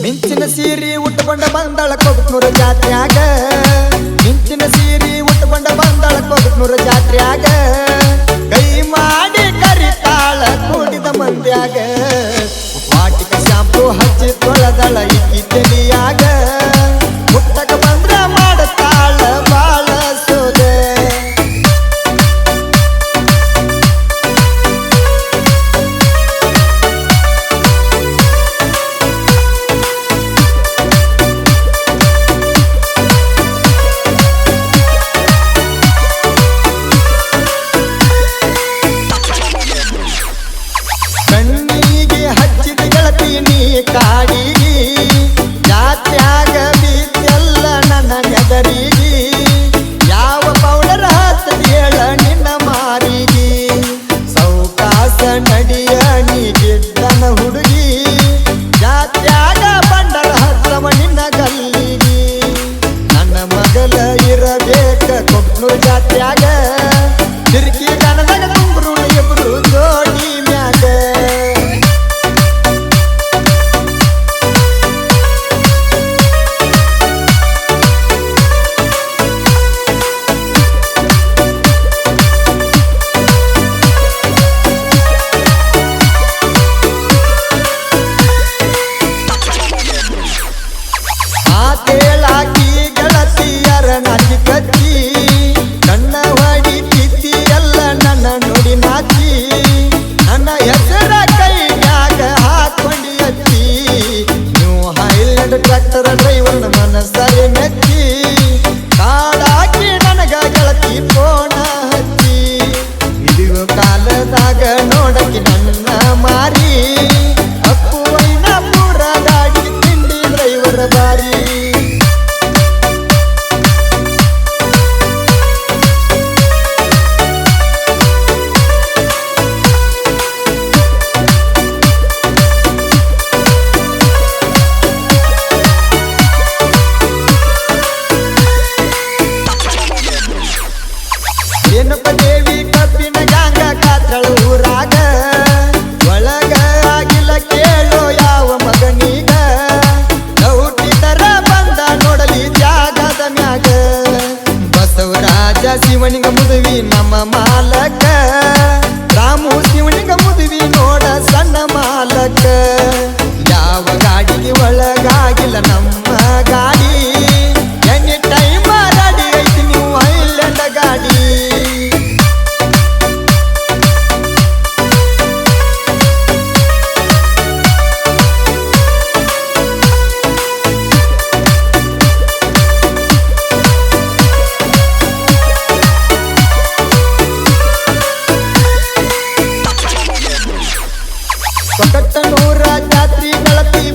ಮಿಂಚಿನ ಸೀರಿ ಉಟ್ಟುಕೊಂಡ ಬಂದಳ ಕೊಗಟ್ನೂರ ಜಾತ್ರ್ಯಾಗ ಮಿಂಚಿನ ಸೀರಿ ಉಟ್ಟುಕೊಂಡ ಬಂದಳ ಕೊಗಟ್ನೂರ ಜಾತ್ರ್ಯಾಗ ಕೈ ಮಾಡಿ ಕರಿತಾಳ ಕೂಡಿದ ಮಂದ್ಯಾಗ ವಾಟಿಕ ಶಾಂಪು ಹಚ್ಚಿ ತೊಳೆದಳ ಇಕ್ಕಿ ತಲಿಯಾಗ ಮುಟ್ಟಕ ಬಂದ್ರ ಮಾಡತಾಳ ಬಾಳ ಸೋದೆ ಕಾಡಿಗಿ ಜಾತ್ಯಾಗ ಬೀತೆಲ್ಲ ನನ್ನ ನೆದರಿಗಿ ಯಾವ ಪೌಡರ್ ಹತ್ತದ ಹೇಳ ನಿನ್ನ ಮಾರಿಗಿ ಸೌಕಾಸ ನಡಿಯ ನೀಗಿದ್ದನ ಹುಡುಗಿ ಜಾತ್ಯಾಗ ಬಂಡರ ಹತ್ತವ ನಿನ್ನ ಗಲ್ಲಿಗಿ ನನ್ನ ಮಗಲ ಇರಬೇಕ ಕೊಗ್ನೂರು ಜಾತ್ಯಾಗ ತಿರುಗಿ ದನದಾಗ ತುಂಬ್ರು ಇಬ್ರು ಜೋಡಿ ಮ್ಯಾಗ ಆತೇಳಾಕಿ ಗೆಳತಿಯರ ನಾಚಿ ಕಚ್ಚಿ ಕಣ್ಣ ಹೊಡಿತಿದ್ದಿ ಎಲ್ಲ ನನ್ನ ನುಡಿ ನಾಚಿ ನನ್ನ ಹೆಸರ ಕೈಯಾಗ ಹಾಕೊಂಡಿ ಹಚ್ಚಿ ನೀವು ಹೈಲ್ಯಾಂಡ್ ಟ್ರ್ಯಾಕ್ಟರ್ ಡ್ರೈವರ್ನ ಮನಸ್ಸರೆ ಮೆಚ್ಚಿ ಕಾಡಾಕಿ ನನಗ ಗೆಳತಿ ಫೋನ ಹಚ್ಚಿ ಇದು ಕಾಲದಾಗ ನೋಡಕಿ ನನ್ನ ಮಾರಿ ಅಪ್ಪುವೈನ ಪೂರ ಗಾಡಿ ತಿಂಡಿ ಡ್ರೈವರ್ ಬಾರಿ ಏನಪ್ಪ ದೇವಿ ಕಬ್ಬಿನ ಗಾಂಗ ಕಾತ್ರಳ ಊರಾಗ ಒಳಗ ಆಗಿಲ್ಲ ಕೇಳೋ ಯಾವ ಮಗನೀಗ ಹುಟ್ಟಿದರ ಬಂದ ನೋಡಲಿ ಜಾಗದ ಮ್ಯಾಗ ಬಸವರಾಜ ಶಿವನಿಗ ಮುದುವಿ ನಮ್ಮ ಮಾಲಕ ರಾಮು ಶಿವನಿಗ ಮುದುವಿ ನೋಡ ಸಣ್ಣ ಮಾಲಕ ಯಾವ ಗಾಡಿಗೆ ಒಳಗಾಗಿಲ್ಲ ನಮ್ಮ ಗಾಡಿ ಎನಿ ಟೈಮ್ ರೆಡಿ ಐತಿ ನೀವು ಐಲ್ಯಾಂಡ್ ಗಾಡಿ ಕೊಕಟನೂರ ಜಾತ್ರಿ ಗೆಳತಿ